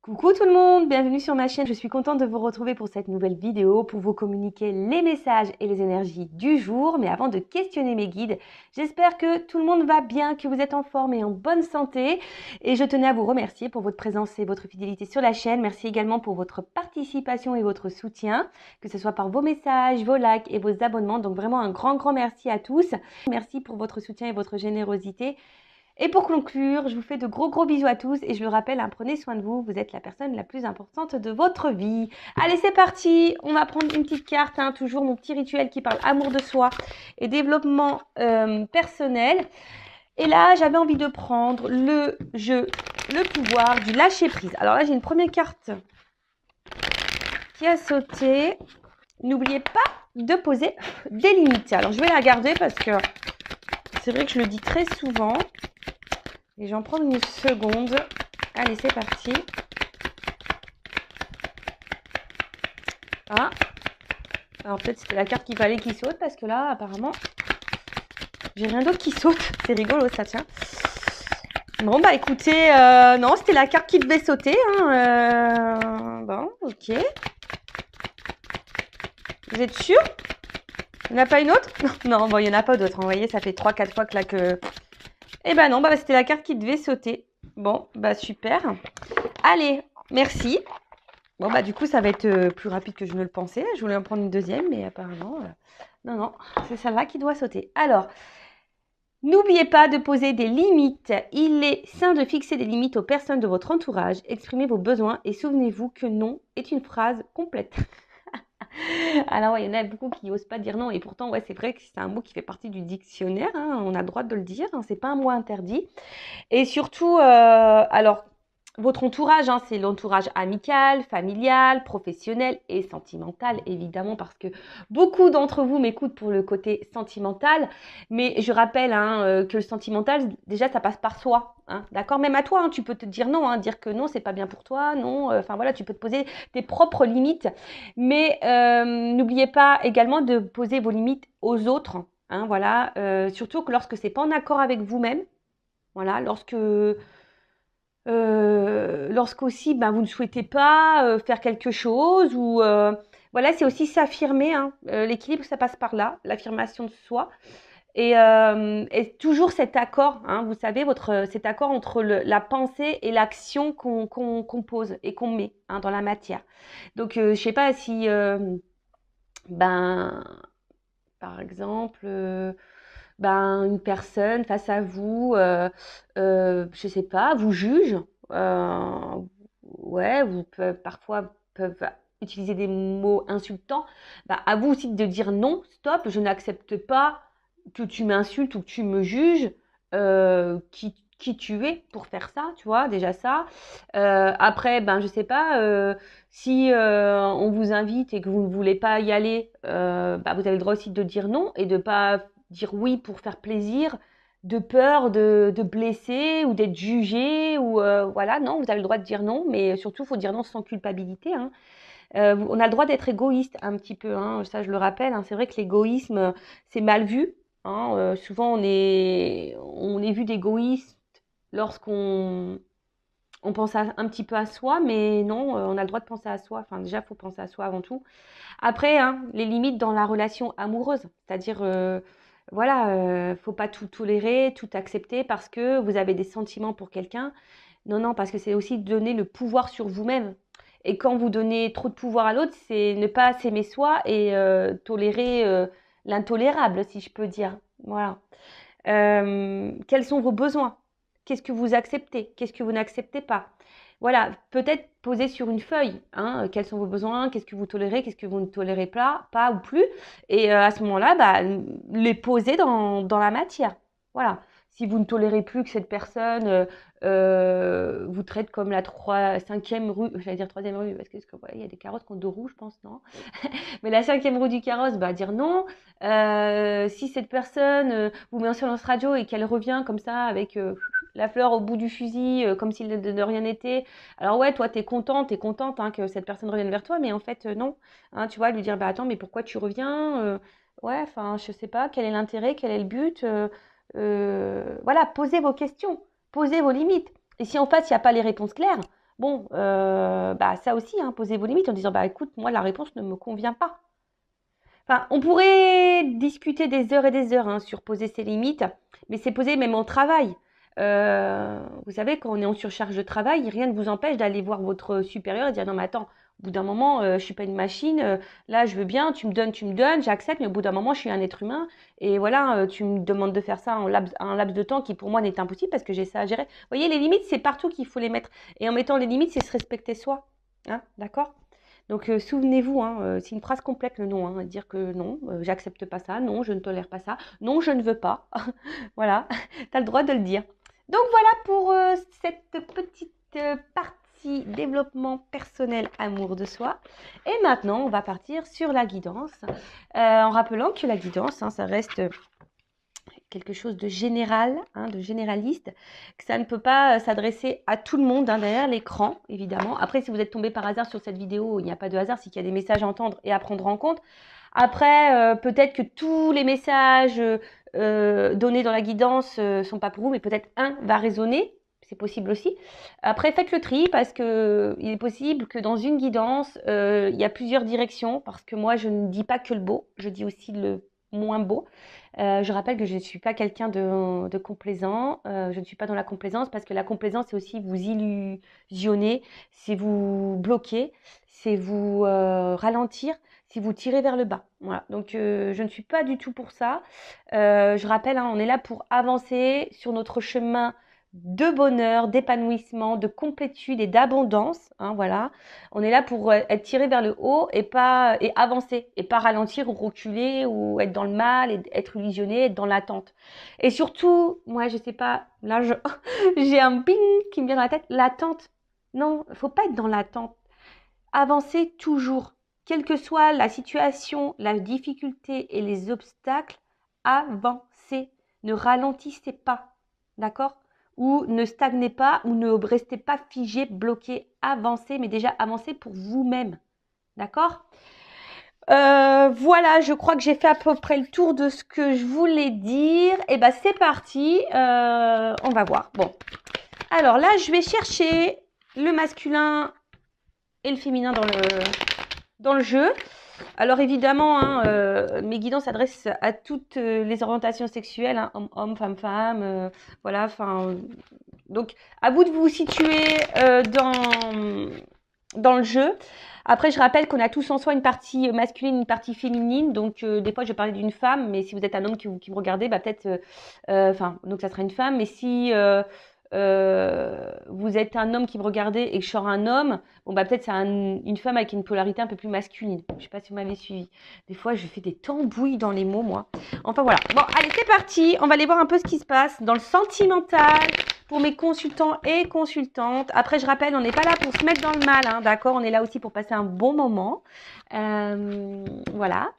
Coucou tout le monde, bienvenue sur ma chaîne. Je suis contente de vous retrouver pour cette nouvelle vidéo pour vous communiquer les messages et les énergies du jour. Mais avant de questionner mes guides, j'espère que tout le monde va bien, que vous êtes en forme et en bonne santé. Et je tenais à vous remercier pour votre présence et votre fidélité sur la chaîne. Merci également pour votre participation et votre soutien, que ce soit par vos messages, vos likes et vos abonnements. Donc vraiment un grand merci à tous. Merci pour votre soutien et votre générosité. Et pour conclure, je vous fais de gros bisous à tous et je le rappelle, hein, prenez soin de vous, vous êtes la personne la plus importante de votre vie. Allez, c'est parti, on va prendre une petite carte, hein, toujours mon petit rituel qui parle amour de soi et développement personnel. Et là, j'avais envie de prendre le jeu, le pouvoir du lâcher prise. Alors là, j'ai une première carte qui a sauté. N'oubliez pas de poser des limites. Alors, je vais la garder parce que c'est vrai que je le dis très souvent. Et j'en prends une seconde. Allez, c'est parti. Ah. Alors peut-être c'était la carte qu'il fallait qu'il saute parce que là, apparemment, j'ai rien d'autre qui saute. C'est rigolo ça, tiens. Bon, bah écoutez, non, c'était la carte qui devait sauter. Hein, bon, ok. Vous êtes sûr? Il n'y en a pas une autre? Non, bon, il n'y en a pas d'autre. Vous voyez, ça fait 3-4 fois que là que... Eh ben non, bah c'était la carte qui devait sauter. Bon, bah super. Allez, merci. Bon, bah du coup, ça va être plus rapide que je ne le pensais. Je voulais en prendre une deuxième, mais apparemment, non, c'est celle-là qui doit sauter. Alors, n'oubliez pas de poser des limites. Il est sain de fixer des limites aux personnes de votre entourage. Exprimez vos besoins et souvenez-vous que non est une phrase complète. Alors, ouais, il y en a beaucoup qui n'osent pas dire non. Et pourtant, ouais, c'est vrai que c'est un mot qui fait partie du dictionnaire. Hein, on a le droit de le dire. Hein, c'est pas un mot interdit. Et surtout, alors, votre entourage, hein, c'est l'entourage amical, familial, professionnel et sentimental, évidemment, parce que beaucoup d'entre vous m'écoutent pour le côté sentimental. Mais je rappelle que le sentimental, déjà, ça passe par soi. Hein, d'accord? Même à toi, hein, tu peux te dire non, hein, dire que non, c'est pas bien pour toi, non. Enfin voilà, tu peux te poser tes propres limites. Mais n'oubliez pas également de poser vos limites aux autres. Hein, voilà, surtout que lorsque c'est pas en accord avec vous-même. Voilà, lorsqu'aussi ben, vous ne souhaitez pas faire quelque chose ou voilà, c'est aussi s'affirmer. Hein. L'équilibre, ça passe par là, l'affirmation de soi. Et toujours cet accord, hein, vous savez, cet accord entre la pensée et l'action qu'on pose et qu'on met hein, dans la matière. Donc, je ne sais pas si, ben, par exemple, une personne face à vous, je sais pas, vous juge, euh, ouais, parfois peuvent utiliser des mots insultants. Bah, à vous aussi de dire non, stop, je n'accepte pas que tu m'insultes ou que tu me juges, qui tu es pour faire ça, tu vois, déjà ça. Après, ben, je sais pas, si on vous invite et que vous ne voulez pas y aller, bah, vous avez le droit aussi de dire non et de pas dire oui pour faire plaisir, de peur de blesser ou d'être jugé ou voilà, non, vous avez le droit de dire non, mais surtout, il faut dire non sans culpabilité. Hein. On a le droit d'être égoïste un petit peu, hein, ça je le rappelle. Hein, c'est vrai que l'égoïsme, c'est mal vu. Hein, souvent, on est vu d'égoïste lorsqu'on pense un petit peu à soi, mais non, on a le droit de penser à soi. Enfin, déjà, il faut penser à soi avant tout. Après, hein, les limites dans la relation amoureuse, c'est-à-dire, voilà, faut pas tout tolérer, tout accepter parce que vous avez des sentiments pour quelqu'un. Non, parce que c'est aussi donner le pouvoir sur vous-même. Et quand vous donnez trop de pouvoir à l'autre, c'est ne pas s'aimer soi et tolérer l'intolérable, si je peux dire. Voilà. Quels sont vos besoins? Qu'est-ce que vous acceptez? Qu'est-ce que vous n'acceptez pas? Voilà, peut-être poser sur une feuille, hein, quels sont vos besoins, qu'est-ce que vous tolérez, qu'est-ce que vous ne tolérez pas ou plus. Et à ce moment-là, bah, les poser dans la matière. Voilà. Si vous ne tolérez plus que cette personne vous traite comme la 5e rue, j'allais dire 3e rue, parce que ouais, il y a des carrosses qui ont deux roues, je pense, non? Mais la 5e roue du carrosse, bah dire non. Si cette personne vous met en silence radio et qu'elle revient comme ça avec la fleur au bout du fusil, comme s'il de rien n'était, alors ouais, toi t'es contente hein, que cette personne revienne vers toi, mais en fait non. Hein, tu vois, lui dire bah attends, mais pourquoi tu reviens ouais, enfin je sais pas, quel est l'intérêt, quel est le but voilà, posez vos questions, posez vos limites. Et si en face il n'y a pas les réponses claires, Bon, bah, ça aussi, hein, posez vos limites en disant, bah, écoute, moi, la réponse ne me convient pas. Enfin, on pourrait discuter des heures et des heures hein, sur poser ses limites, mais c'est posé même au travail. Vous savez, quand on est en surcharge de travail, rien ne vous empêche d'aller voir votre supérieur et dire non, mais attends, au bout d'un moment, je suis pas une machine. Là, je veux bien, tu me donnes, j'accepte, mais au bout d'un moment, je suis un être humain. Et voilà, tu me demandes de faire ça en un laps de temps qui pour moi n'est impossible parce que j'ai ça à gérer. Vous voyez, les limites, c'est partout qu'il faut les mettre. Et en mettant les limites, c'est se respecter soi. Hein, d'accord? Donc, souvenez-vous, hein, c'est une phrase complète le non, hein, dire que non, j'accepte pas ça, non, je ne tolère pas ça, non, je ne veux pas. Voilà, tu as le droit de le dire. Donc voilà pour cette petite partie développement personnel, amour de soi. Et maintenant, on va partir sur la guidance, en rappelant que la guidance, hein, ça reste quelque chose de général, hein, de généraliste, que ça ne peut pas s'adresser à tout le monde hein, derrière l'écran, évidemment. Après, si vous êtes tombé par hasard sur cette vidéo, il n'y a pas de hasard, c'est qu'il y a des messages à entendre et à prendre en compte. Après, peut-être que tous les messages donnés dans la guidance ne sont pas pour vous, mais peut-être un va résonner. C'est possible aussi. Après, faites le tri parce que il est possible que dans une guidance, il y a plusieurs directions. Parce que moi, je ne dis pas que le beau, je dis aussi le moins beau. Je rappelle que je ne suis pas quelqu'un de complaisant. Je ne suis pas dans la complaisance parce que la complaisance, c'est aussi vous illusionner, c'est vous bloquer, c'est vous ralentir, c'est vous tirer vers le bas. Voilà. Donc, je ne suis pas du tout pour ça. Je rappelle, hein, on est là pour avancer sur notre chemin de bonheur, d'épanouissement, de complétude et d'abondance. Hein, voilà. On est là pour être tiré vers le haut et avancer et pas ralentir ou reculer ou être dans le mal et être illusionné, être dans l'attente. Et surtout, moi je sais pas, là j'ai un ping qui me vient dans la tête, l'attente. Non, faut pas être dans l'attente. Avancez toujours, quelle que soit la situation, la difficulté et les obstacles, avancez. Ne ralentissez pas, d'accord? Ou ne stagnez pas ou ne restez pas figé, bloqué, avancez, mais déjà avancez pour vous-même, d'accord? Voilà, je crois que j'ai fait à peu près le tour de ce que je voulais dire. Et ben c'est parti, on va voir. Bon, alors là, je vais chercher le masculin et le féminin dans le jeu. Alors évidemment, hein, mes guidances s'adressent à toutes les orientations sexuelles, hein, homme, femme, voilà. Enfin, donc à vous de vous situer dans le jeu. Après, je rappelle qu'on a tous en soi une partie masculine, une partie féminine. Donc, des fois, je vais parler d'une femme, mais si vous êtes un homme qui me regardez, bah peut-être, enfin, donc ça sera une femme. Mais si vous êtes un homme qui me regardez et que je sors un homme, bon bah peut-être c'est une femme avec une polarité un peu plus masculine. Je sais pas si vous m'avez suivi. Des fois, je fais des tambouilles dans les mots, moi. Enfin voilà. Bon, allez, c'est parti. On va aller voir un peu ce qui se passe dans le sentimental pour mes consultants et consultantes. Après, je rappelle, on n'est pas là pour se mettre dans le mal, hein, d'accord? On est là aussi pour passer un bon moment. Voilà.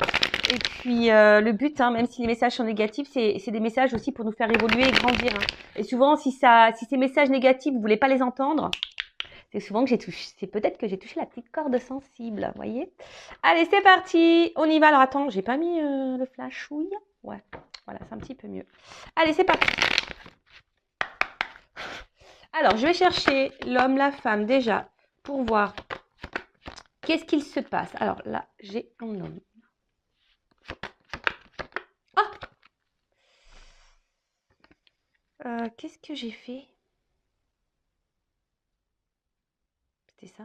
Et puis, le but, hein, même si les messages sont négatifs, c'est des messages aussi pour nous faire évoluer et grandir. Hein. Et souvent, si ces messages négatifs, vous voulez pas les entendre, c'est souvent que c'est peut-être que j'ai touché la petite corde sensible, vous voyez? Allez, c'est parti, on y va. Alors attends, j'ai pas mis le flashouille. Ouais, voilà, c'est un petit peu mieux. Allez, c'est parti. Alors, je vais chercher l'homme, la femme déjà pour voir qu'est-ce qu'il se passe. Alors là, j'ai un homme. Qu'est-ce que j'ai fait? C'était ça?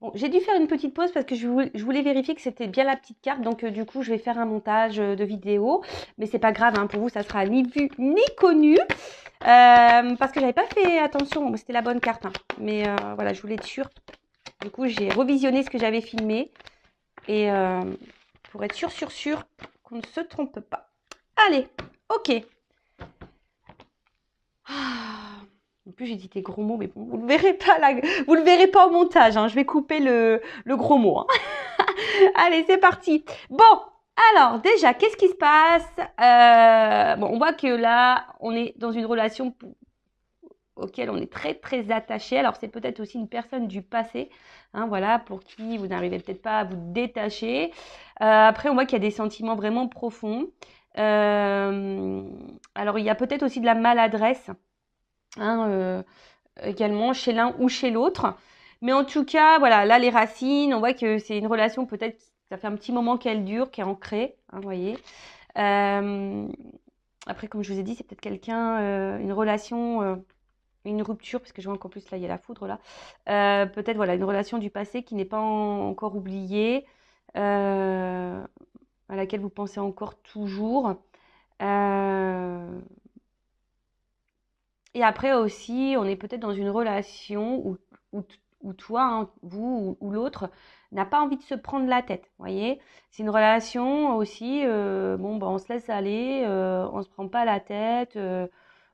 Bon, j'ai dû faire une petite pause parce que je voulais vérifier que c'était bien la petite carte. Donc, du coup, je vais faire un montage de vidéo. Mais c'est pas grave, hein, pour vous, ça sera ni vu ni connu. Parce que j'avais pas fait attention. Bon, c'était la bonne carte. Hein. Mais voilà, je voulais être sûre. Du coup, j'ai revisionné ce que j'avais filmé. Et pour être sûr qu'on ne se trompe pas. Allez, ok. En plus, j'ai dit des gros mots, mais bon, vous ne le verrez pas au montage. Hein. Je vais couper le gros mot. Hein. Allez, c'est parti. Bon, alors déjà, qu'est-ce qui se passe? Bon, on voit que là, on est dans une relation auquel on est très très attaché. Alors, c'est peut-être aussi une personne du passé, hein, voilà, pour qui vous n'arrivez peut-être pas à vous détacher. Après, on voit qu'il y a des sentiments vraiment profonds. Alors, il y a peut-être aussi de la maladresse. Hein, également chez l'un ou chez l'autre. Mais en tout cas, voilà, là, les racines, on voit que c'est une relation peut-être, ça fait un petit moment qu'elle dure, qui est ancrée, hein, vous voyez. Euh, Après, comme je vous ai dit, c'est peut-être quelqu'un, une relation, une rupture, parce que je vois qu'en plus, là, il y a la foudre, là. Peut-être, voilà, une relation du passé qui n'est pas encore oubliée, à laquelle vous pensez encore toujours. Euh, Et après aussi, on est peut-être dans une relation où, où toi, hein, vous ou l'autre, n'a pas envie de se prendre la tête. Vous voyez, c'est une relation aussi. Bon, ben, on se laisse aller, on se prend pas la tête.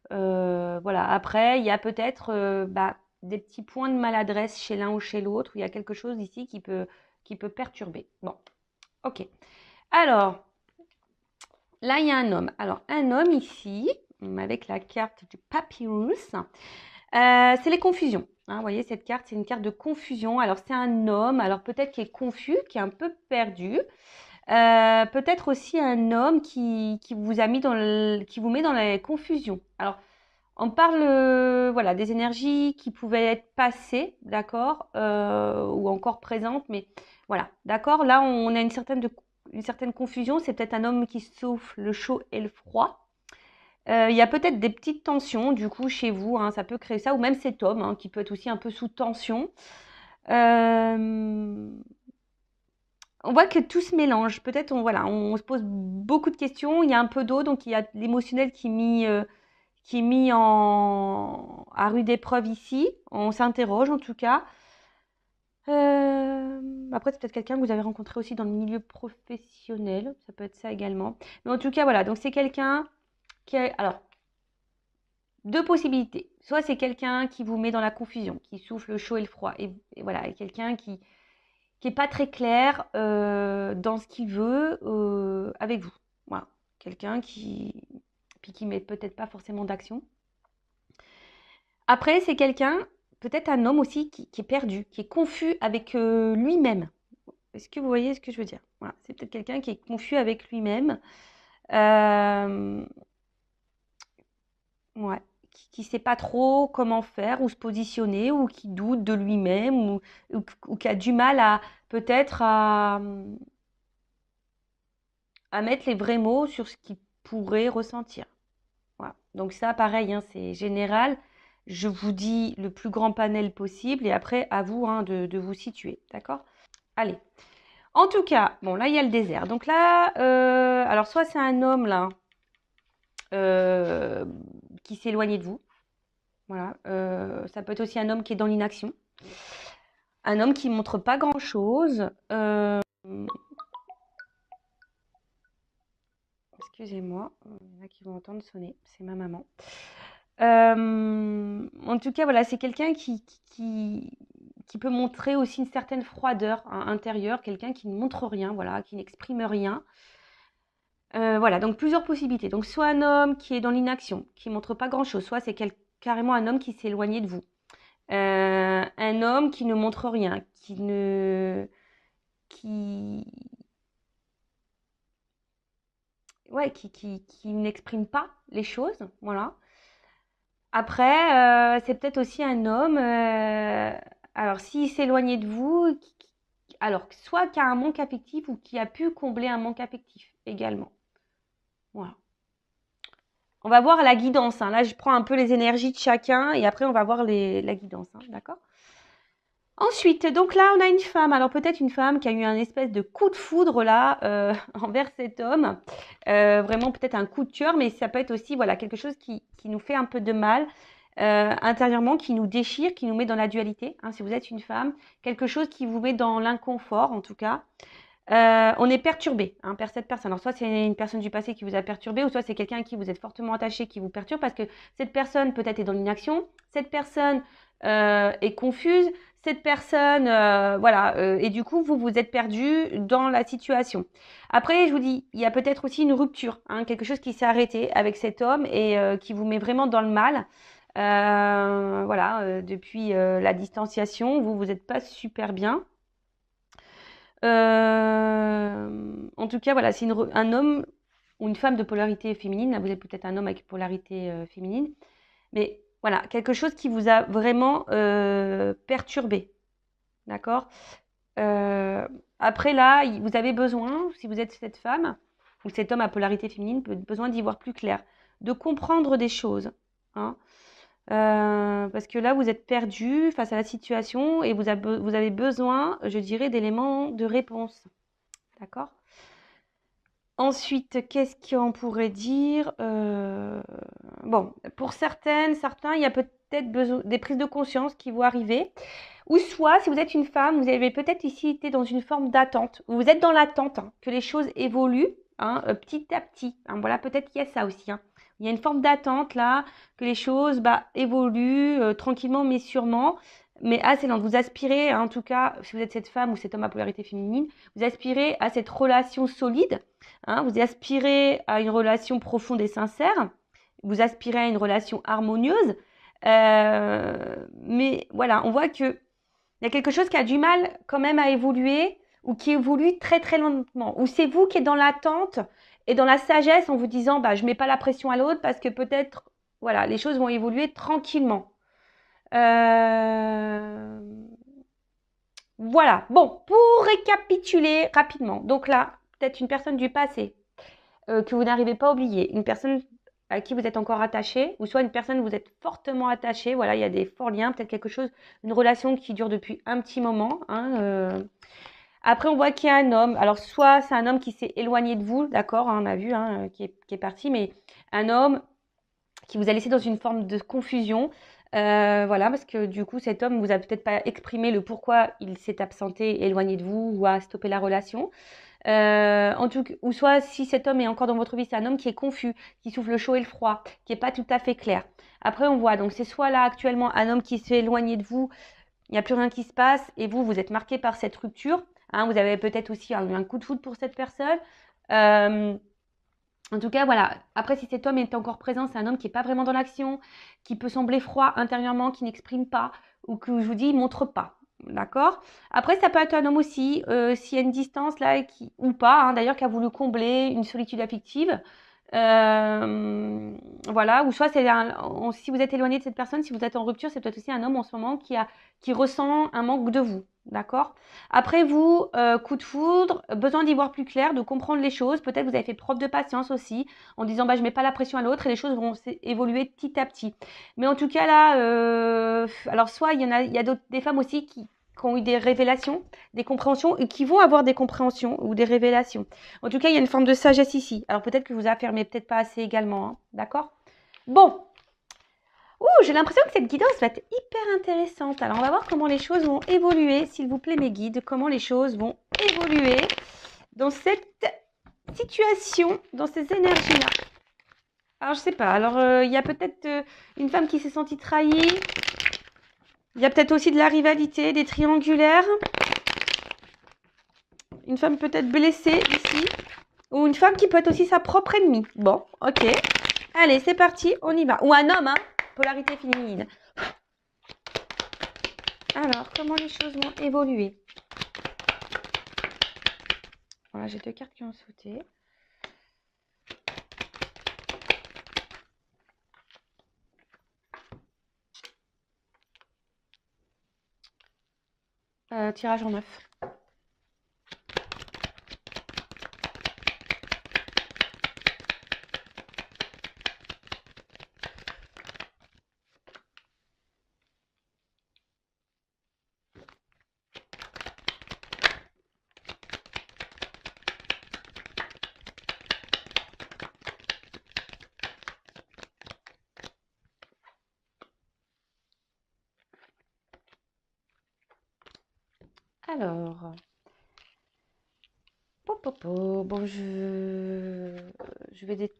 Voilà. Après, il y a peut-être bah, des petits points de maladresse chez l'un ou chez l'autre. Il y a quelque chose ici qui peut perturber. Bon, ok. Alors, là, il y a un homme. Alors, un homme ici, avec la carte du papyrus. C'est les confusions. Hein, vous voyez, cette carte, c'est une carte de confusion. Alors, c'est un homme, alors peut-être qui est confus, qui est un peu perdu. Peut-être aussi un homme qui vous a mis qui vous met dans la confusion. Alors, on parle voilà, des énergies qui pouvaient être passées, d'accord, ou encore présentes, mais voilà, d'accord. Là, on a une certaine confusion. C'est peut-être un homme qui souffle le chaud et le froid. Il y a peut-être des petites tensions du coup chez vous, hein, ça peut créer ça, ou même cet homme hein, qui peut être aussi un peu sous tension. Euh, on voit que tout se mélange. Peut-être voilà, on se pose beaucoup de questions. Il y a un peu d'eau, donc il y a l'émotionnel qui est mis à rude épreuve ici. On s'interroge en tout cas. Après, c'est peut-être quelqu'un que vous avez rencontré aussi dans le milieu professionnel. Ça peut être ça également. Mais en tout cas, voilà. Donc c'est quelqu'un qui a... Alors, deux possibilités. Soit c'est quelqu'un qui vous met dans la confusion, qui souffle le chaud et le froid. Et voilà, et quelqu'un qui est pas très clair dans ce qu'il veut avec vous. Voilà. Quelqu'un qui met peut-être pas forcément d'action. Après, c'est quelqu'un, peut-être un homme aussi, qui est perdu, qui est confus avec lui-même. Est-ce que vous voyez ce que je veux dire? Voilà. C'est peut-être quelqu'un qui est confus avec lui-même. Euh, Ouais, qui sait pas trop comment faire ou se positionner ou qui doute de lui-même ou qui a du mal à peut-être à mettre les vrais mots sur ce qu'il pourrait ressentir. Voilà. Donc ça, pareil, hein, c'est général. Je vous dis le plus grand panel possible et après, à vous hein, de vous situer. D'accord? Allez. En tout cas, bon, là, il y a le désert. Donc là, alors soit c'est un homme là euh, qui s'est éloigné de vous. Voilà, ça peut être aussi un homme qui est dans l'inaction, un homme qui montre pas grand-chose. Excusez-moi, il y en a qui vont entendre sonner, c'est ma maman. En tout cas, voilà, c'est quelqu'un qui peut montrer aussi une certaine froideur hein, intérieure, quelqu'un qui ne montre rien, voilà, qui n'exprime rien. Voilà, donc plusieurs possibilités. Donc soit un homme qui est dans l'inaction, qui montre pas grand-chose, soit c'est carrément un homme qui s'est éloigné de vous. Un homme qui ne montre rien, qui, ouais, qui n'exprime pas les choses, voilà. Après, c'est peut-être aussi un homme, alors s'il s'éloignait de vous, alors soit qui a un manque affectif ou qui a pu combler un manque affectif également. Voilà. On va voir la guidance, hein. Là, je prends un peu les énergies de chacun et après, on va voir la guidance, hein, d'accord? Ensuite, donc là, on a une femme. Alors peut-être une femme qui a eu un espèce de coup de foudre là envers cet homme. Vraiment peut-être un coup de cœur, mais ça peut être aussi voilà quelque chose qui nous fait un peu de mal intérieurement, qui nous déchire, qui nous met dans la dualité. Hein, si vous êtes une femme, quelque chose qui vous met dans l'inconfort en tout cas. On est perturbé hein, par cette personne. Alors soit c'est une personne du passé qui vous a perturbé, ou soit c'est quelqu'un à qui vous êtes fortement attaché qui vous perturbe parce que cette personne peut-être est dans l'inaction, cette personne est confuse, cette personne, voilà, et du coup vous vous êtes perdu dans la situation. Après, je vous dis, il y a peut-être aussi une rupture, hein, quelque chose qui s'est arrêté avec cet homme et qui vous met vraiment dans le mal. Voilà, depuis la distanciation, vous n'êtes pas super bien. En tout cas, voilà, c'est un homme ou une femme de polarité féminine. Là, vous êtes peut-être un homme avec polarité féminine. Mais Voilà, quelque chose qui vous a vraiment perturbé. D'accord? Euh, Après, là, vous avez besoin, si vous êtes cette femme ou cet homme à polarité féminine, besoin d'y voir plus clair, de comprendre des choses. Hein. Parce que là, vous êtes perdu face à la situation et vous avez besoin, je dirais, d'éléments de réponse. D'accord? Ensuite, qu'est-ce qu'on pourrait dire? Bon, pour certains, il y a peut-être besoin des prises de conscience qui vont arriver. Ou soit, si vous êtes une femme, vous avez peut-être ici été dans une forme d'attente. Vous êtes dans l'attente hein, que les choses évoluent hein, petit à petit. Hein, voilà, peut-être qu'il y a ça aussi. Hein. Il y a une forme d'attente là, que les choses évoluent tranquillement mais sûrement. Mais assez lente. Vous aspirez, hein, en tout cas, si vous êtes cette femme ou cet homme à polarité féminine, vous aspirez à cette relation solide. Hein, vous aspirez à une relation profonde et sincère. Vous aspirez à une relation harmonieuse. Mais voilà, on voit que il y a quelque chose qui a du mal quand même à évoluer ou qui évolue très très lentement. Ou c'est vous qui êtes dans l'attente et dans la sagesse en vous disant je ne mets pas la pression à l'autre parce que peut-être voilà, les choses vont évoluer tranquillement. Voilà. Bon, pour récapituler rapidement. Donc là, peut-être une personne du passé que vous n'arrivez pas à oublier, une personne à qui vous êtes encore attaché, ou soit une personne où vous êtes fortement attaché. Voilà, il y a des forts liens, peut-être quelque chose, une relation qui dure depuis un petit moment. Hein. Après, on voit qu'il y a un homme. Alors, soit c'est un homme qui s'est éloigné de vous, d'accord, hein, on a vu, hein, qui est parti, mais un homme qui vous a laissé dans une forme de confusion. Voilà, parce que du coup, cet homme vous a peut-être pas exprimé le pourquoi il s'est absenté, éloigné de vous ou a stoppé la relation. En tout cas, ou soit si cet homme est encore dans votre vie, c'est un homme qui est confus, qui souffle le chaud et le froid, qui est pas tout à fait clair. Après, on voit, donc c'est soit là actuellement un homme qui s'est éloigné de vous, il n'y a plus rien qui se passe et vous êtes marqué par cette rupture. Hein, vous avez peut-être aussi eu un coup de foudre pour cette personne. Euh, En tout cas, voilà. Après, si cet homme est encore présent, c'est un homme qui n'est pas vraiment dans l'action, qui peut sembler froid intérieurement, qui n'exprime pas, ou que je vous dis, il montre pas. D'accord. Après, ça peut être un homme aussi, s'il y a une distance là, ou pas, hein, d'ailleurs, qui a voulu combler une solitude affective. Euh, voilà. Ou soit, si vous êtes éloigné de cette personne, si vous êtes en rupture, c'est peut-être aussi un homme en ce moment qui ressent un manque de vous. D'accord. Après vous, coup de foudre, besoin d'y voir plus clair, de comprendre les choses. Peut-être vous avez fait preuve de patience aussi, en disant je mets pas la pression à l'autre et les choses vont évoluer petit à petit. Mais en tout cas là, alors soit il y a des femmes aussi qui ont eu des révélations, des compréhensions et qui vont avoir des compréhensions ou des révélations. En tout cas, il y a une forme de sagesse ici. Alors peut-être que vous affirmez peut-être pas assez également, hein, d'accord? Bon, j'ai l'impression que cette guidance va être hyper intéressante. Alors, on va voir comment les choses vont évoluer. S'il vous plaît, mes guides, comment les choses vont évoluer dans cette situation, dans ces énergies-là. Alors, je sais pas. Alors, il y a peut-être une femme qui s'est sentie trahie. Il y a peut-être aussi de la rivalité, des triangulaires. Une femme peut-être blessée ici. Ou une femme qui peut être aussi sa propre ennemie. Bon, ok. Allez, c'est parti, on y va. Ou un homme, hein. Polarité féminine. Alors, comment les choses vont évoluer? Voilà, j'ai 2 cartes qui ont sauté. Tirage en 9. Alors, bon, je vais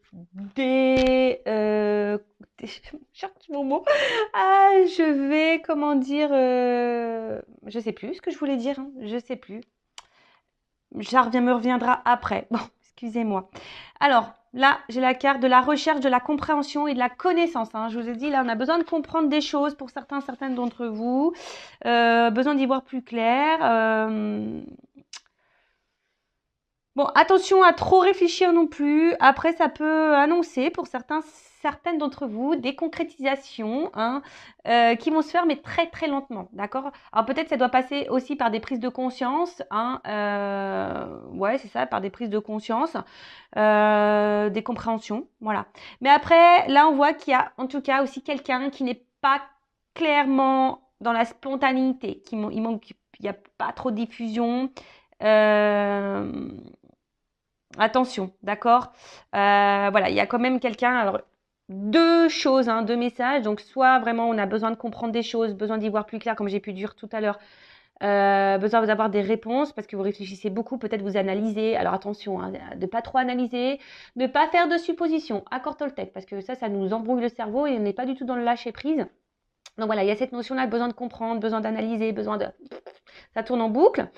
cherche mon mot. Je vais, comment dire, je sais plus ce que je voulais dire, hein, je sais plus. Me reviendra après. Bon, excusez-moi. Alors, là, j'ai la carte de la recherche, de la compréhension et de la connaissance. Hein. Je vous ai dit, là, on a besoin de comprendre des choses pour certaines d'entre vous. Besoin d'y voir plus clair. Bon, attention à trop réfléchir non plus. Après, ça peut annoncer pour certains certaines d'entre vous des concrétisations hein, qui vont se faire mais très très lentement, d'accord? Alors peut-être ça doit passer aussi par des prises de conscience, hein, ouais c'est ça, par des prises de conscience, des compréhensions, voilà. Mais après, là on voit qu'il y a en tout cas aussi quelqu'un qui n'est pas clairement dans la spontanéité, il n'y a pas trop de diffusion. Euh, Attention, d'accord? Voilà, il y a quand même quelqu'un. Alors, deux choses, hein, deux messages. Donc, soit vraiment on a besoin de comprendre des choses, besoin d'y voir plus clair, comme j'ai pu dire tout à l'heure, besoin d'avoir des réponses parce que vous réfléchissez beaucoup, peut-être vous analysez. Alors attention, hein, de pas trop analyser, ne pas faire de suppositions. Accord Toltec, parce que ça nous embrouille le cerveau et on n'est pas du tout dans le lâcher prise. Donc voilà, il y a cette notion-là de besoin de comprendre, besoin d'analyser, besoin de... Ça tourne en boucle.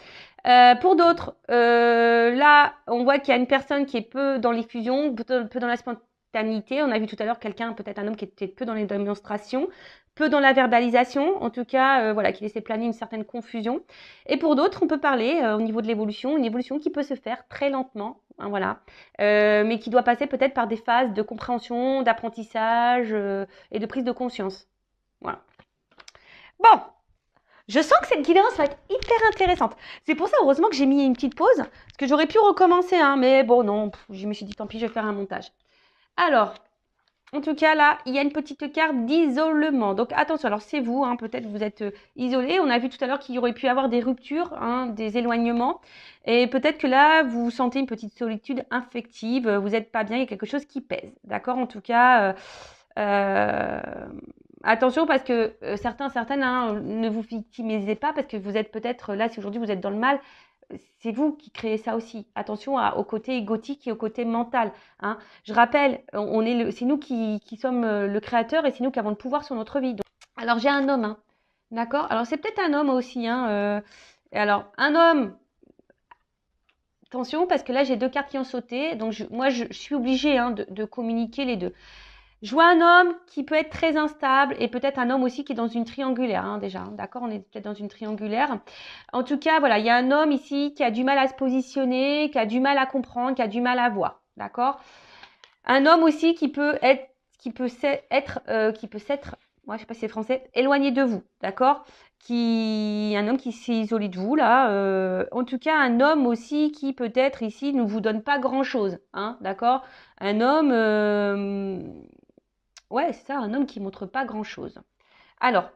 Pour d'autres, là, on voit qu'il y a une personne qui est peu dans l'effusion, peu dans la spontanéité. On a vu tout à l'heure quelqu'un, peut-être un homme qui était peu dans les démonstrations, peu dans la verbalisation, en tout cas, voilà, qui laissait planer une certaine confusion. Et pour d'autres, on peut parler au niveau de l'évolution, une évolution qui peut se faire très lentement, hein, voilà, mais qui doit passer peut-être par des phases de compréhension, d'apprentissage et de prise de conscience. Voilà. Bon, je sens que cette guidance va être hyper intéressante. C'est pour ça, heureusement, que j'ai mis une petite pause, parce que j'aurais pu recommencer, hein, mais bon, non, je me suis dit, tant pis, je vais faire un montage. Alors, en tout cas, là, il y a une petite carte d'isolement. Donc, attention, alors c'est vous, hein, peut-être vous êtes isolé. On a vu tout à l'heure qu'il y aurait pu y avoir des ruptures, hein, des éloignements. Et peut-être que là, vous sentez une petite solitude affective, vous n'êtes pas bien, il y a quelque chose qui pèse. D'accord? En tout cas, euh, attention parce que certaines, hein, ne vous victimisez pas parce que vous êtes peut-être là, si aujourd'hui vous êtes dans le mal, c'est vous qui créez ça aussi. Attention au côté égotique et au côté mental. Hein. Je rappelle, c'est nous qui sommes le créateur et c'est nous qui avons le pouvoir sur notre vie. Donc, alors j'ai un homme, hein, d'accord? Alors c'est peut-être un homme aussi. Hein, et alors un homme, attention parce que là j'ai deux cartes qui ont sauté, donc je suis obligée hein, de communiquer les deux. Je vois un homme qui peut être très instable et peut-être un homme aussi qui est dans une triangulaire, hein, déjà. D'accord, on est peut-être dans une triangulaire. En tout cas, voilà, il y a un homme ici qui a du mal à se positionner, qui a du mal à comprendre, qui a du mal à voir. D'accord. Un homme aussi qui peut être, moi je sais pas si c'est français, éloigné de vous. D'accord. Un homme qui s'est isolé de vous là. En tout cas, un homme aussi qui peut-être ici ne vous donne pas grand-chose. Hein, d'accord. Un homme. Ouais, c'est ça, un homme qui montre pas grand-chose. Alors,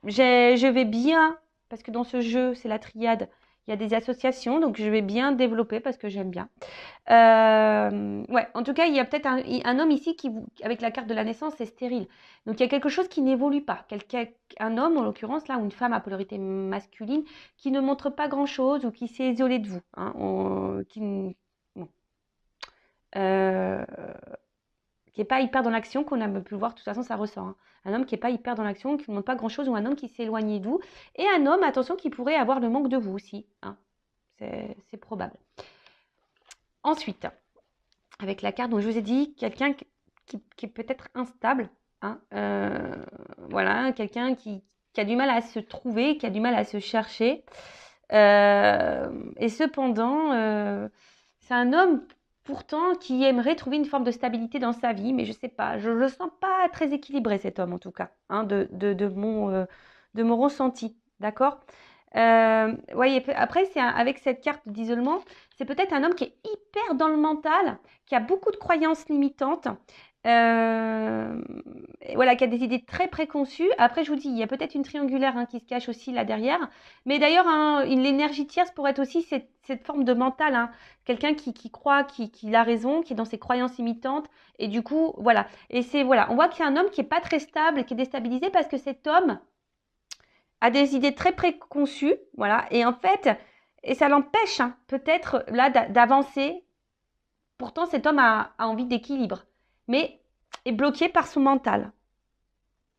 je vais bien, parce que dans ce jeu, c'est la triade, il y a des associations, donc je vais bien développer parce que j'aime bien. Ouais, en tout cas, il y a peut-être un homme ici avec la carte de la naissance, c'est stérile. Donc il y a quelque chose qui n'évolue pas. Un homme, en l'occurrence, là, ou une femme à polarité masculine, qui ne montre pas grand-chose ou qui s'est isolé de vous. Hein, bon. Euh, qui n'est pas hyper dans l'action, qu'on a pu le voir, de toute façon, ça ressort. Hein. Un homme qui n'est pas hyper dans l'action, qui ne montre pas grand-chose, ou un homme qui s'est éloigné de vous. Et un homme, attention, qui pourrait avoir le manque de vous aussi. Hein. C'est probable. Ensuite, avec la carte dont je vous ai dit, quelqu'un qui est peut-être instable. Hein, voilà, quelqu'un qui a du mal à se trouver, qui a du mal à se chercher. Et cependant, c'est un homme pourtant qui aimerait trouver une forme de stabilité dans sa vie, mais je sais pas, je le sens pas très équilibré cet homme en tout cas, hein, de mon ressenti, d'accord. Ouais, après, avec cette carte d'isolement, c'est peut-être un homme qui est hyper dans le mental, qui a beaucoup de croyances limitantes, et voilà, qui a des idées très préconçues. Après, je vous dis, il y a peut-être une triangulaire hein, qui se cache aussi là derrière. Mais d'ailleurs, hein, l'énergie tierce pourrait être aussi cette forme de mental. Hein. Quelqu'un qui croit qu'il a raison, qui est dans ses croyances limitantes. Et du coup, voilà. Et voilà, on voit qu'il y a un homme qui n'est pas très stable, qui est déstabilisé parce que cet homme a des idées très préconçues. Voilà. Et en fait, et ça l'empêche hein, peut-être là d'avancer. Pourtant, cet homme a envie d'équilibre, mais est bloqué par son mental.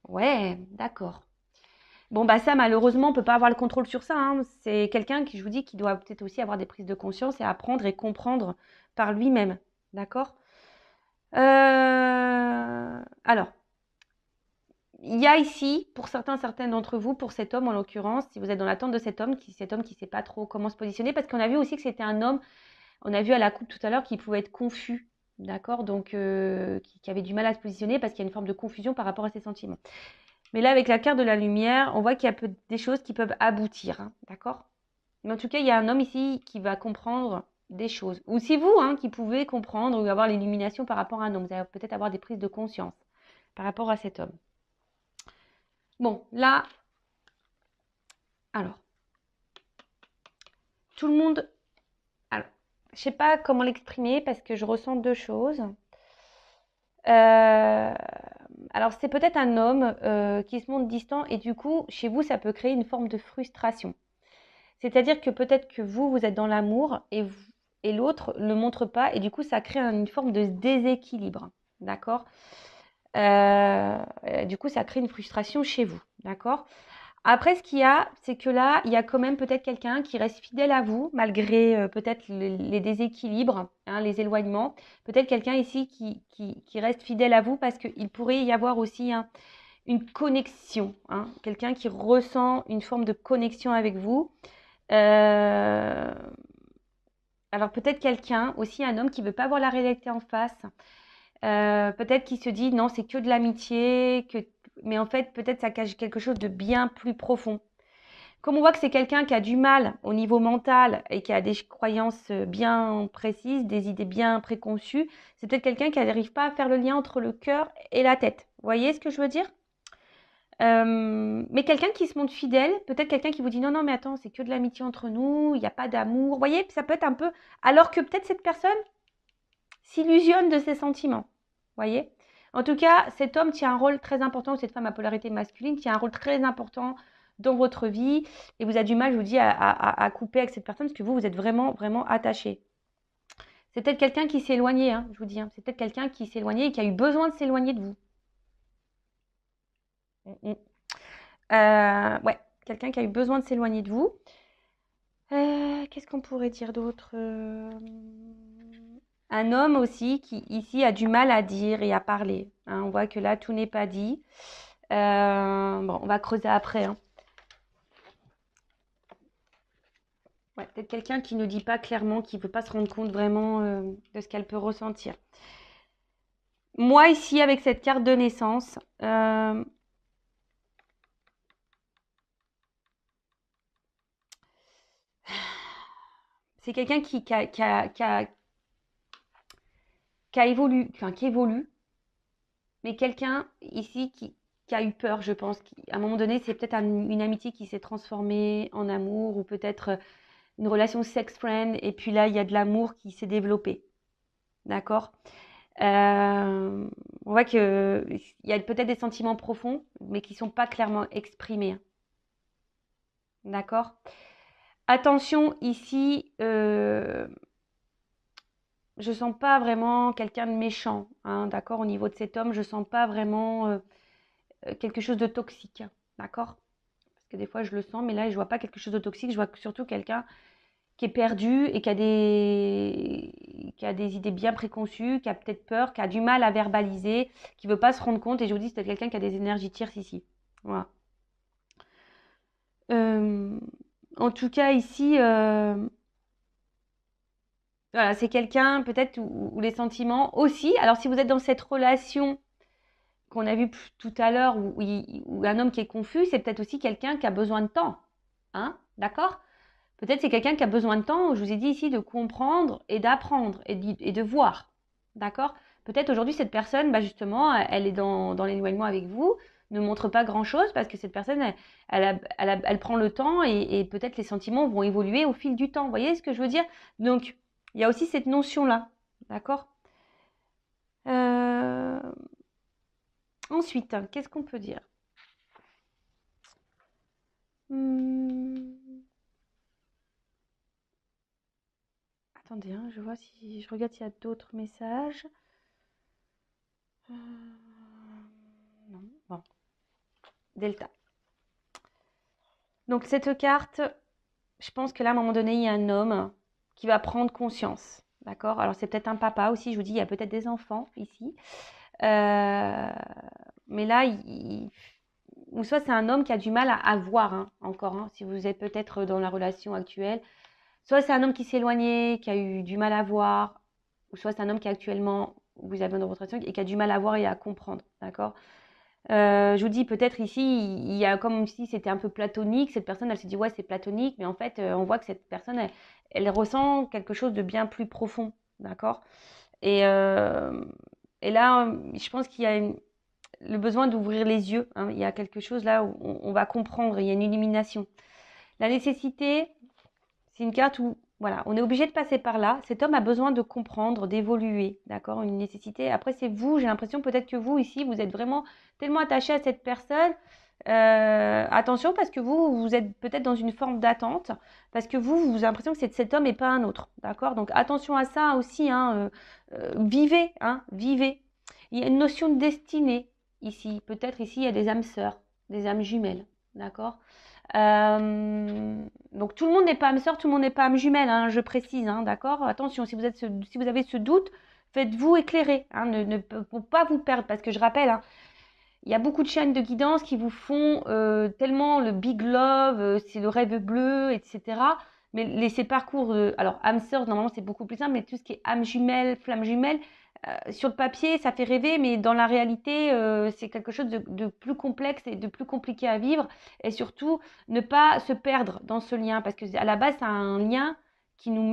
Ouais, d'accord. Bon, bah ça, malheureusement, on ne peut pas avoir le contrôle sur ça. Hein. C'est quelqu'un qui, je vous dis, qui doit peut-être aussi avoir des prises de conscience et apprendre et comprendre par lui-même. D'accord. Alors, il y a ici, pour certaines d'entre vous, pour cet homme en l'occurrence, si vous êtes dans l'attente de cet homme qui ne sait pas trop comment se positionner, parce qu'on a vu aussi que c'était un homme, on a vu à la coupe tout à l'heure qu'il pouvait être confus. d'accord? Donc, qui avait du mal à se positionner parce qu'il y a une forme de confusion par rapport à ses sentiments. Mais là, avec la carte de la lumière, on voit qu'il y a des choses qui peuvent aboutir, hein, d'accord? Mais en tout cas, il y a un homme ici qui va comprendre des choses. Ou c'est vous qui pouvez comprendre ou avoir l'illumination par rapport à un homme. Vous allez peut-être avoir des prises de conscience par rapport à cet homme. Bon, là, alors, tout le monde... Alors, je ne sais pas comment l'exprimer parce que je ressens deux choses. Alors, c'est peut-être un homme qui se montre distant et du coup, chez vous, ça peut créer une forme de frustration. C'est-à-dire que peut-être que vous êtes dans l'amour et l'autre ne le montre pas et du coup, ça crée une forme de déséquilibre. D'accord? Du coup, ça crée une frustration chez vous. D'accord? Après, ce qu'il y a, c'est que là, il y a quand même peut-être quelqu'un qui reste fidèle à vous, malgré peut-être les déséquilibres, les éloignements. Peut-être quelqu'un ici qui reste fidèle à vous parce qu'il pourrait y avoir aussi une connexion. Quelqu'un qui ressent une forme de connexion avec vous. Alors peut-être quelqu'un, aussi un homme qui ne veut pas voir la réalité en face. Peut-être qu'il se dit non, c'est que de l'amitié, mais en fait, peut-être ça cache quelque chose de bien plus profond. Comme on voit que c'est quelqu'un qui a du mal au niveau mental et qui a des croyances bien précises, des idées bien préconçues, c'est peut-être quelqu'un qui n'arrive pas à faire le lien entre le cœur et la tête. Vous voyez ce que je veux dire? Mais quelqu'un qui se montre fidèle, peut-être quelqu'un qui vous dit non, non, mais attends, c'est que de l'amitié entre nous, il n'y a pas d'amour. Vous voyez, ça peut être un peu. Alors que peut-être cette personne s'illusionne de ses sentiments. Vous voyez? En tout cas, cet homme tient un rôle très important, ou cette femme à polarité masculine tient un rôle très important dans votre vie et vous avez du mal, je vous dis, à couper avec cette personne parce que vous êtes vraiment, vraiment attaché. C'est peut-être quelqu'un qui s'est éloigné, je vous dis. C'est peut-être quelqu'un qui s'est éloigné et qui a eu besoin de s'éloigner de vous. Ouais, quelqu'un qui a eu besoin de s'éloigner de vous. Qu'est-ce qu'on pourrait dire d'autre? Un homme aussi qui ici a du mal à dire et à parler. On voit que là, tout n'est pas dit. Bon, on va creuser après. Ouais, peut-être quelqu'un qui ne dit pas clairement, qui ne veut pas se rendre compte vraiment de ce qu'elle peut ressentir. Moi, ici, avec cette carte de naissance, c'est quelqu'un qui évolue, enfin, qui évolue, mais quelqu'un ici qui a eu peur, je pense. À un moment donné, c'est peut-être une amitié qui s'est transformée en amour ou peut-être une relation sex-friend. Et puis là, il y a de l'amour qui s'est développé. D'accord? On voit qu'il y a peut-être des sentiments profonds, mais qui ne sont pas clairement exprimés. D'accord? Attention, ici, je ne sens pas vraiment quelqu'un de méchant. D'accord? Au niveau de cet homme, je ne sens pas vraiment quelque chose de toxique. D'accord? Parce que des fois, je le sens, mais là, je ne vois pas quelque chose de toxique. Je vois surtout quelqu'un qui est perdu et qui a des idées bien préconçues, qui a peut-être peur, qui a du mal à verbaliser, qui ne veut pas se rendre compte. Et je vous dis, c'est quelqu'un qui a des énergies tierces ici. Voilà. En tout cas, ici, voilà, c'est quelqu'un peut-être où les sentiments aussi. Alors, si vous êtes dans cette relation qu'on a vue tout à l'heure, où un homme qui est confus, c'est peut-être aussi quelqu'un qui a besoin de temps. D'accord? Peut-être c'est quelqu'un qui a besoin de temps, je vous ai dit ici, de comprendre et d'apprendre et de voir. D'accord? Peut-être aujourd'hui, cette personne, justement, elle est dans l'éloignement avec vous, ne montre pas grand-chose parce que cette personne, elle prend le temps et peut-être les sentiments vont évoluer au fil du temps. Vous voyez ce que je veux dire? Donc, il y a aussi cette notion-là. D'accord? Ensuite, qu'est-ce qu'on peut dire? Attendez, je vois si je regarde s'il y a d'autres messages. Non, bon. Delta. Donc cette carte, je pense que là, à un moment donné, il y a un homme qui va prendre conscience. D'accord? Alors c'est peut-être un papa aussi, je vous dis, il y a peut-être des enfants ici. Mais là, ou soit c'est un homme qui a du mal à voir encore, si vous êtes peut-être dans la relation actuelle. Soit c'est un homme qui s'est éloigné, qui a eu du mal à voir. ou soit c'est un homme qui actuellement, vous avez dans votre relation, et qui a du mal à voir et à comprendre, d'accord? Je vous dis, peut-être ici, il y a comme si c'était un peu platonique. Cette personne, elle se dit, ouais, c'est platonique, mais en fait, on voit que cette personne, elle ressent quelque chose de bien plus profond, d'accord? Et, euh, et là, je pense qu'il y a le besoin d'ouvrir les yeux, hein. Il y a quelque chose là où on va comprendre, il y a une illumination. La nécessité, c'est une carte où, voilà, on est obligé de passer par là. Cet homme a besoin de comprendre, d'évoluer, d'accord? Une nécessité. Après, c'est vous, j'ai l'impression peut-être que vous, ici, vous êtes vraiment tellement attaché à cette personne. Attention, parce que vous êtes peut-être dans une forme d'attente, parce que vous avez l'impression que c'est cet homme et pas un autre, d'accord? Donc, attention à ça aussi, hein, vivez, hein, vivez. Il y a une notion de destinée ici. Peut-être ici, il y a des âmes sœurs, des âmes jumelles, d'accord? Donc tout le monde n'est pas âme sœur, tout le monde n'est pas âme jumelle, hein, je précise, hein, d'accord? Attention, si vous avez ce doute, faites-vous éclairer, hein, pour pas vous perdre, parce que je rappelle, hein, il y a beaucoup de chaînes de guidance qui vous font tellement le big love, c'est le rêve bleu, etc. Mais ces parcours, alors âme sœur, normalement c'est beaucoup plus simple, mais tout ce qui est âme jumelle, flamme jumelle, sur le papier, ça fait rêver, mais dans la réalité, c'est quelque chose de plus complexe et de plus compliqué à vivre. Et surtout, ne pas se perdre dans ce lien, parce que à la base, c'est un lien qui nous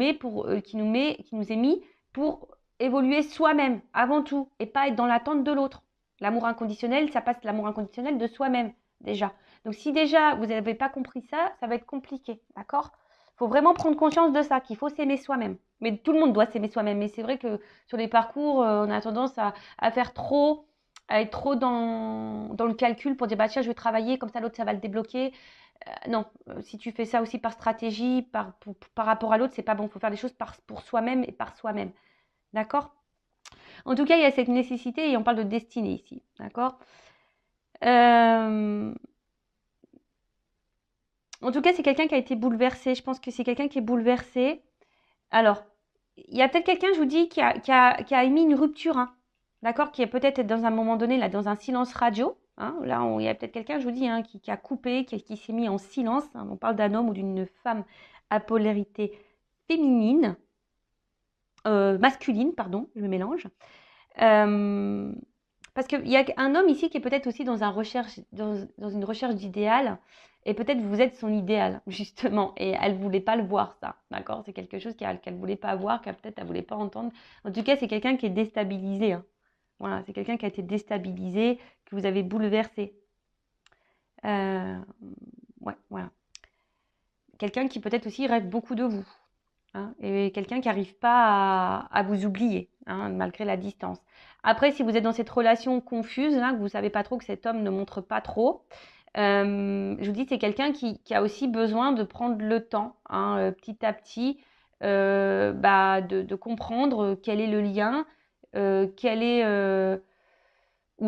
qui nous est mis pour évoluer soi-même avant tout, et pas être dans l'attente de l'autre. L'amour inconditionnel, ça passe l'amour inconditionnel de soi-même déjà. Donc si déjà vous n'avez pas compris ça, ça va être compliqué, d'accord? Il faut vraiment prendre conscience de ça, qu'il faut s'aimer soi-même. Mais tout le monde doit s'aimer soi-même. Mais c'est vrai que sur les parcours, on a tendance à faire trop, à être trop dans le calcul pour dire, bah tiens, je vais travailler, comme ça l'autre, ça va le débloquer. Non, si tu fais ça aussi par stratégie, par rapport à l'autre, c'est pas bon. Il faut faire des choses pour soi-même et par soi-même. D'accord? En tout cas, il y a cette nécessité et on parle de destinée ici. D'accord? Euh, En tout cas, c'est quelqu'un qui a été bouleversé. Je pense que c'est quelqu'un qui est bouleversé. Alors, il y a peut-être quelqu'un, je vous dis, qui a émis une rupture, hein, d'accord? Qui est peut-être dans un moment donné, là, dans un silence radio. Hein. Là, il y a peut-être quelqu'un, je vous dis, hein, qui a coupé, qui s'est mis en silence. Hein. On parle d'un homme ou d'une femme à polarité féminine, masculine, pardon, je me mélange. Euh, Parce qu'il y a un homme ici qui est peut-être aussi dans une recherche d'idéal, et peut-être vous êtes son idéal, justement, et elle ne voulait pas le voir, ça, d'accord? C'est quelque chose qu'elle ne voulait pas voir, qu'elle peut-être elle ne voulait pas entendre. En tout cas, c'est quelqu'un qui est déstabilisé, hein. Voilà, c'est quelqu'un qui a été déstabilisé, que vous avez bouleversé. Euh, ouais, voilà. Quelqu'un qui peut-être aussi rêve beaucoup de vous. Hein, et quelqu'un qui n'arrive pas à vous oublier, hein, malgré la distance. Après, si vous êtes dans cette relation confuse, là, que vous ne savez pas trop, que cet homme ne montre pas trop, je vous dis, c'est quelqu'un qui a aussi besoin de prendre le temps, hein, petit à petit, de comprendre quel est le lien, ou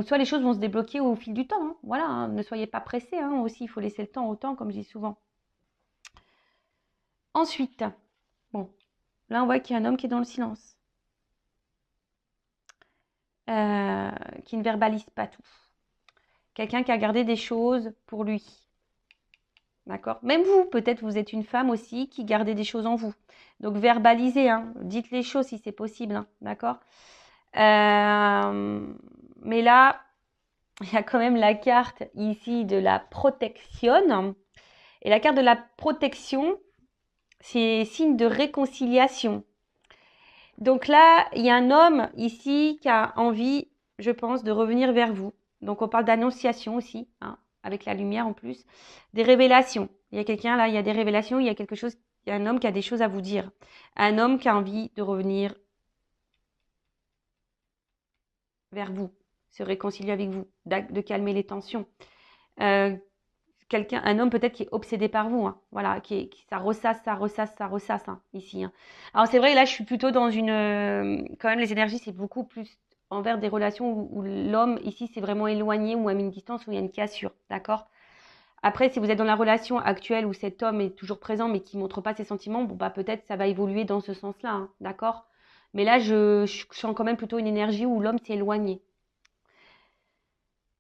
soit les choses vont se débloquer au fil du temps. Hein, voilà, hein, ne soyez pas pressés, hein, aussi, il faut laisser le temps au temps, comme je dis souvent. Ensuite, bon, là, on voit qu'il y a un homme qui est dans le silence. Qui ne verbalise pas tout. Quelqu'un qui a gardé des choses pour lui. D'accord? Même vous, peut-être vous êtes une femme aussi qui gardez des choses en vous. Donc verbalisez, hein, dites les choses si c'est possible. Hein, d'accord? Mais là, il y a quand même la carte ici de la protection. Et la carte de la protection, c'est signe de réconciliation. Donc là, il y a un homme ici qui a envie, je pense, de revenir vers vous. Donc on parle d'annonciation aussi, hein, avec la lumière en plus. Des révélations. Il y a quelqu'un là, il y a des révélations, il y a quelque chose, il y a un homme qui a des choses à vous dire. Un homme qui a envie de revenir vers vous, se réconcilier avec vous, de calmer les tensions. Euh, un homme peut-être qui est obsédé par vous, hein, voilà, ça ressasse hein, ici. Hein. Alors c'est vrai, là je suis plutôt dans quand même les énergies c'est beaucoup plus envers des relations où l'homme ici c'est vraiment éloigné ou à une distance où il y a une cassure, d'accord? Après si vous êtes dans la relation actuelle où cet homme est toujours présent mais qui ne montre pas ses sentiments, bon bah peut-être ça va évoluer dans ce sens-là, hein, d'accord? Mais là je sens quand même plutôt une énergie où l'homme s'est éloigné.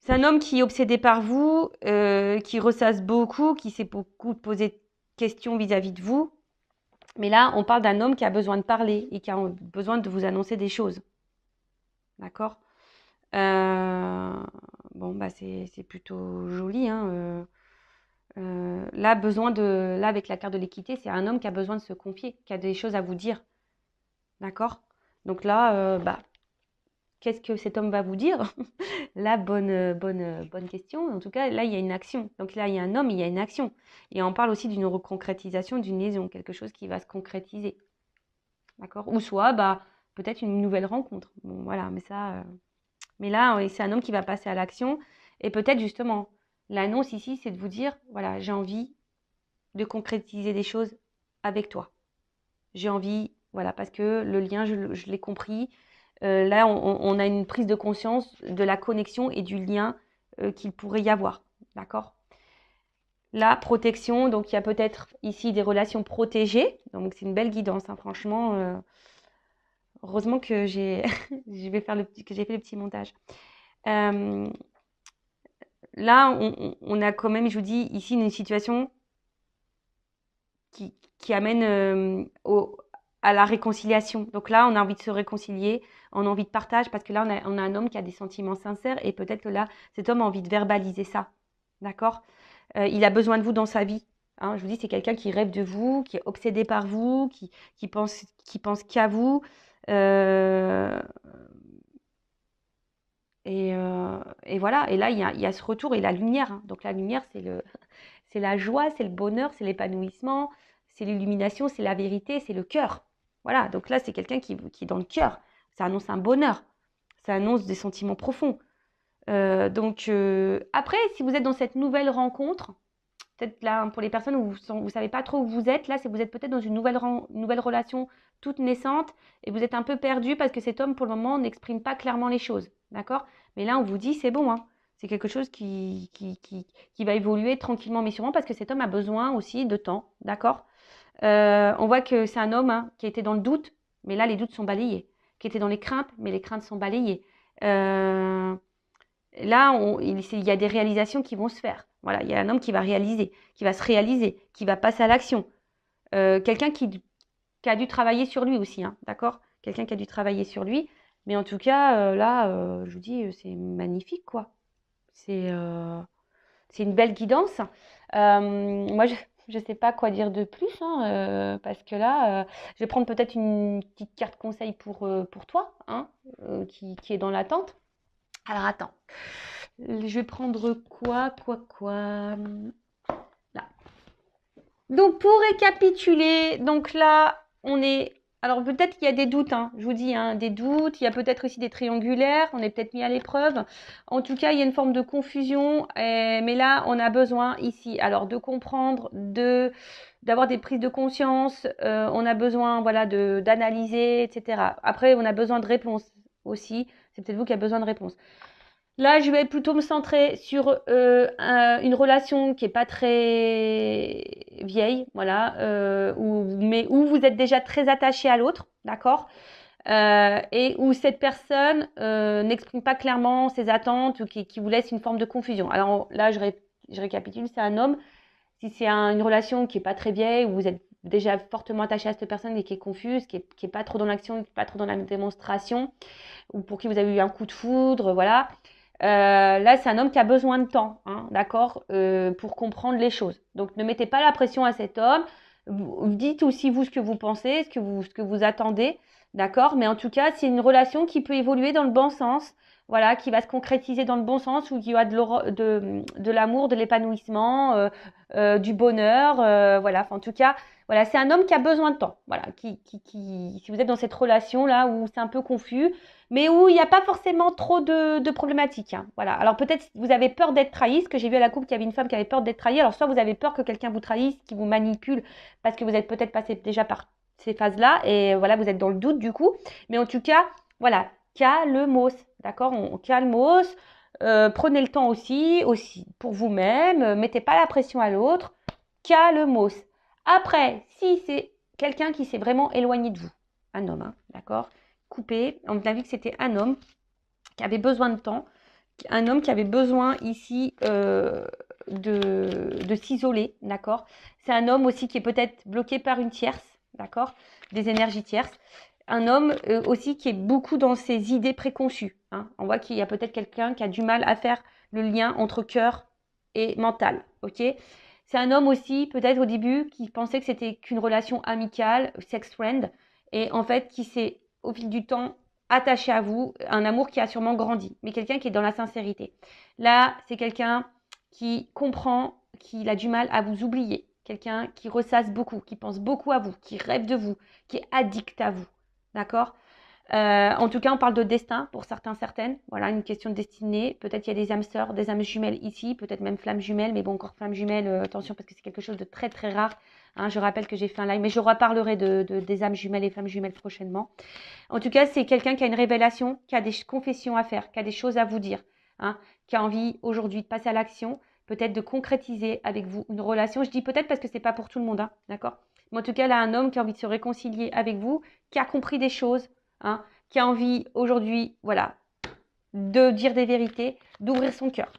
C'est un homme qui est obsédé par vous, qui ressasse beaucoup, qui s'est beaucoup posé de questions vis-à-vis de vous. Mais là, on parle d'un homme qui a besoin de parler et qui a besoin de vous annoncer des choses. D'accord? Euh, Bon, bah c'est plutôt joli, hein. Là, là, avec la carte de l'équité, c'est un homme qui a besoin de se confier, qui a des choses à vous dire. D'accord? Donc là, bah, qu'est-ce que cet homme va vous dire? Là, bonne question. En tout cas, là, il y a une action. Donc là, il y a un homme, il y a une action. Et on parle aussi d'une reconcrétisation d'une liaison, quelque chose qui va se concrétiser. D'accord? Ou soit, bah, peut-être une nouvelle rencontre. Bon, voilà, mais ça. Mais là, c'est un homme qui va passer à l'action. Et peut-être justement, l'annonce ici, c'est de vous dire, voilà, j'ai envie de concrétiser des choses avec toi. J'ai envie, voilà, parce que le lien, je l'ai compris. Là, on a une prise de conscience de la connexion et du lien qu'il pourrait y avoir. D'accord? La protection, donc il y a peut-être ici des relations protégées. Donc c'est une belle guidance, hein, franchement. Heureusement que que j'ai fait le petit montage. Euh, Là, on a quand même, je vous dis, ici une situation qui amène à la réconciliation. Donc là, on a envie de se réconcilier, on a envie de partage, parce que là, on a un homme qui a des sentiments sincères, et peut-être que là, cet homme a envie de verbaliser ça. D'accord? Il a besoin de vous dans sa vie. Hein, je vous dis, c'est quelqu'un qui rêve de vous, qui est obsédé par vous, qui pense qu'à vous. Euh, et voilà. Et là, il y a ce retour et la lumière. Hein. Donc la lumière, c'est la joie, c'est le bonheur, c'est l'épanouissement, c'est l'illumination, c'est la vérité, c'est le cœur. Voilà. Donc là, c'est quelqu'un qui est dans le cœur. Ça annonce un bonheur. Ça annonce des sentiments profonds. Après, si vous êtes dans cette nouvelle rencontre, peut-être là, pour les personnes où vous ne savez pas trop où vous êtes, là, c'est vous êtes peut-être dans une nouvelle relation toute naissante et vous êtes un peu perdu parce que cet homme, pour le moment, n'exprime pas clairement les choses. D'accord? Mais là, on vous dit, c'est bon, hein. C'est quelque chose qui va évoluer tranquillement mais sûrement parce que cet homme a besoin aussi de temps. D'accord? On voit que c'est un homme, hein, qui était dans le doute, mais là, les doutes sont balayés. Qui était dans les craintes, mais les craintes sont balayées. Euh, Là, il y a des réalisations qui vont se faire. Voilà, il y a un homme qui va réaliser, qui va se réaliser, qui va passer à l'action. Quelqu'un qui a dû travailler sur lui aussi, hein, d'accord? Quelqu'un qui a dû travailler sur lui. Mais en tout cas, là, je vous dis, c'est magnifique, quoi. C'est euh, c'est une belle guidance. Moi, je ne sais pas quoi dire de plus, hein, parce que là, je vais prendre peut-être une petite carte conseil pour toi, hein, qui est dans l'attente. Alors, attends. Je vais prendre quoi? Là. Donc, pour récapituler, donc là, on est... Alors, peut-être qu'il y a des doutes, hein, je vous dis, hein, des doutes. Il y a peut-être aussi des triangulaires. On est peut-être mis à l'épreuve. En tout cas, il y a une forme de confusion. Mais là, on a besoin ici, alors, de comprendre, d'avoir des prises de conscience. On a besoin, voilà, d'analyser, etc. Après, on a besoin de réponses aussi. C'est peut-être vous qui avez besoin de réponses. Là, je vais plutôt me centrer sur une relation qui n'est pas très vieille, voilà, mais où vous êtes déjà très attaché à l'autre, d'accord? Et où cette personne n'exprime pas clairement ses attentes ou qui vous laisse une forme de confusion. Alors là, je récapitule, c'est un homme. Si c'est une relation qui n'est pas très vieille, où vous êtes déjà fortement attaché à cette personne et qui est confuse, qui est pas trop dans l'action, qui n'est pas trop dans la démonstration, ou pour qui vous avez eu un coup de foudre, voilà. Là, c'est un homme qui a besoin de temps, hein, d'accord, pour comprendre les choses. Donc, ne mettez pas la pression à cet homme. Dites aussi vous ce que vous pensez, ce que vous attendez, d'accord. Mais en tout cas, c'est une relation qui peut évoluer dans le bon sens, voilà, qui va se concrétiser dans le bon sens, où il y a de l'amour, de l'épanouissement, du bonheur, voilà. Enfin, en tout cas, voilà, c'est un homme qui a besoin de temps, voilà. Si vous êtes dans cette relation là où c'est un peu confus mais où il n'y a pas forcément trop de problématiques. Hein. Voilà. Alors peut-être vous avez peur d'être trahi, ce que j'ai vu à la coupe qu'il y avait une femme qui avait peur d'être trahie. Alors soit vous avez peur que quelqu'un vous trahisse, qui vous manipule, parce que vous êtes peut-être passé déjà par ces phases-là, et voilà, vous êtes dans le doute du coup. Mais en tout cas, voilà, calmos, d'accord? On calmos. Prenez le temps aussi pour vous-même. Mettez pas la pression à l'autre. Calmos. Après, si c'est quelqu'un qui s'est vraiment éloigné de vous, un homme, hein, d'accord? Coupé. On a vu que c'était un homme qui avait besoin de temps, un homme qui avait besoin ici de s'isoler, d'accord? C'est un homme aussi qui est peut-être bloqué par une tierce, d'accord? Des énergies tierces. Un homme aussi qui est beaucoup dans ses idées préconçues. Hein. On voit qu'il y a peut-être quelqu'un qui a du mal à faire le lien entre cœur et mental, ok? C'est un homme aussi, peut-être au début, qui pensait que c'était qu'une relation amicale, sex friend, et en fait qui s'est, au fil du temps, attaché à vous, un amour qui a sûrement grandi, mais quelqu'un qui est dans la sincérité. Là, c'est quelqu'un qui comprend qu'il a du mal à vous oublier, quelqu'un qui ressasse beaucoup, qui pense beaucoup à vous, qui rêve de vous, qui est addict à vous. D'accord? En tout cas, on parle de destin pour certains, certaines. Voilà, une question de destinée. Peut-être il y a des âmes sœurs, des âmes jumelles ici, peut-être même flammes jumelles. Mais bon, encore flammes jumelles, attention parce que c'est quelque chose de très très rare. Hein, je rappelle que j'ai fait un live, mais je reparlerai des âmes jumelles et flammes jumelles prochainement. En tout cas, c'est quelqu'un qui a une révélation, qui a des confessions à faire, qui a des choses à vous dire, hein, qui a envie aujourd'hui de passer à l'action, peut-être de concrétiser avec vous une relation. Je dis peut-être parce que c'est pas pour tout le monde, hein, d'accord? Mais en tout cas, là, un homme qui a envie de se réconcilier avec vous, qui a compris des choses, hein, qui a envie aujourd'hui, voilà, de dire des vérités, d'ouvrir son cœur.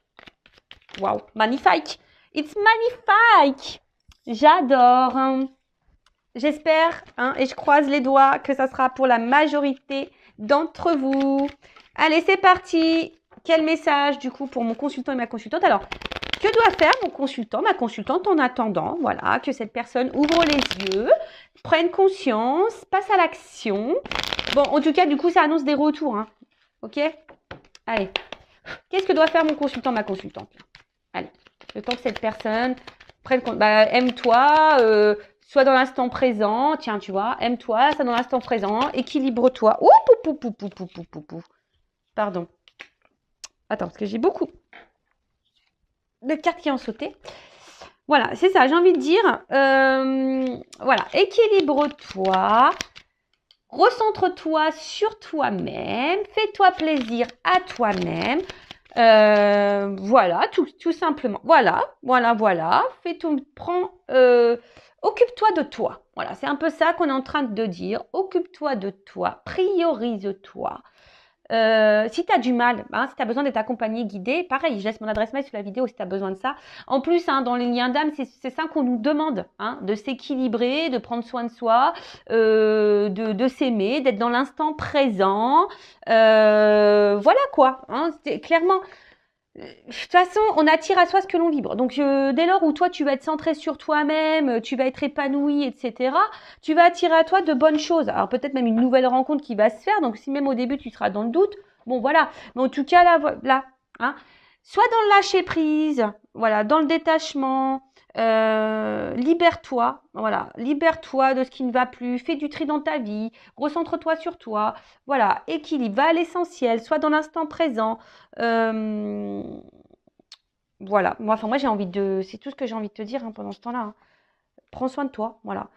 Waouh, magnifique! It's magnifique! J'adore! Hein. J'espère, hein, et je croise les doigts, que ça sera pour la majorité d'entre vous. Allez, c'est parti. Quel message, du coup, pour mon consultant et ma consultante? Alors, que doit faire mon consultant, ma consultante en attendant, voilà, que cette personne ouvre les yeux, prenne conscience, passe à l'action. Bon, en tout cas, du coup, ça annonce des retours, hein. Ok? Allez. Qu'est-ce que doit faire mon consultant, ma consultante? Allez. Le temps que cette personne prenne compte. Bah, aime-toi, sois dans l'instant présent. Tiens, tu vois, aime-toi, sois dans l'instant présent. Équilibre-toi. Ouh, pou, pou, pou, pou, pou, pou, pou. Pardon. Attends, parce que j'ai beaucoup de cartes qui ont sauté. Voilà, c'est ça, j'ai envie de dire. Voilà, équilibre-toi. Recentre-toi sur toi-même. Fais-toi plaisir à toi-même. Voilà, tout simplement. Voilà. Fais tout, occupe-toi de toi. Voilà, c'est un peu ça qu'on est en train de dire. Occupe-toi de toi, priorise-toi. Si tu as du mal, hein, si tu as besoin d'être accompagné, guidé, pareil, je laisse mon adresse mail sous la vidéo si tu as besoin de ça. En plus, hein, dans les liens d'âme, c'est ça qu'on nous demande, hein, de s'équilibrer, de prendre soin de soi, de s'aimer, d'être dans l'instant présent. Voilà quoi, hein, clairement. De toute façon, on attire à soi ce que l'on vibre. Donc, dès lors où toi, tu vas être centré sur toi-même, tu vas être épanoui, etc., tu vas attirer à toi de bonnes choses. Alors, peut-être même une nouvelle rencontre qui va se faire. Donc, si même au début, tu seras dans le doute, bon, voilà. Mais en tout cas, là, hein, soit dans le lâcher-prise, voilà, dans le détachement, libère-toi, voilà, libère-toi de ce qui ne va plus, fais du tri dans ta vie, recentre-toi sur toi, voilà, équilibre, va à l'essentiel, sois dans l'instant présent. Voilà, moi j'ai envie de, c'est tout ce que j'ai envie de te dire hein, pendant ce temps-là. Hein. Prends soin de toi, voilà.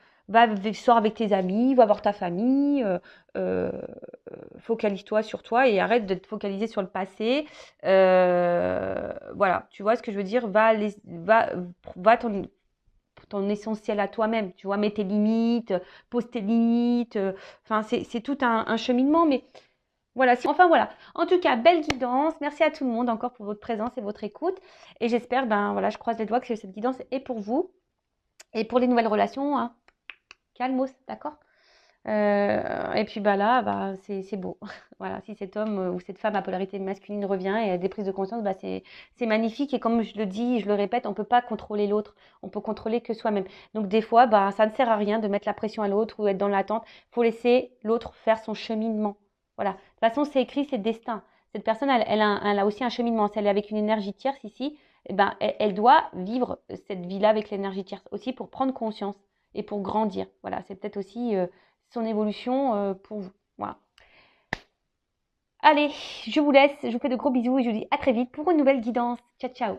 Sors avec tes amis, va voir ta famille, focalise-toi sur toi et arrête de te focaliser sur le passé. Voilà, tu vois ce que je veux dire? Va ton essentiel à toi-même, tu vois, mets tes limites, pose tes limites. Enfin, c'est tout un cheminement, mais voilà, enfin voilà. En tout cas, belle guidance. Merci à tout le monde encore pour votre présence et votre écoute. Et j'espère, ben voilà, je croise les doigts que cette guidance est pour vous. Et pour les nouvelles relations, hein, calmos, d'accord? Et puis bah là, bah, c'est beau. Voilà, si cet homme ou cette femme à polarité masculine revient et a des prises de conscience, bah, c'est magnifique. Et comme je le dis, je le répète, on ne peut pas contrôler l'autre. On peut contrôler que soi-même. Donc des fois, bah, ça ne sert à rien de mettre la pression à l'autre ou être dans l'attente. Il faut laisser l'autre faire son cheminement. Voilà. De toute façon, c'est écrit, c'est le destin. Cette personne, elle a aussi un cheminement. Si elle est avec une énergie tierce ici, eh ben, elle doit vivre cette vie-là avec l'énergie tierce aussi pour prendre conscience et pour grandir. Voilà, c'est peut-être aussi son évolution pour vous. Voilà. Allez, je vous laisse, je vous fais de gros bisous et je vous dis à très vite pour une nouvelle guidance. Ciao, ciao.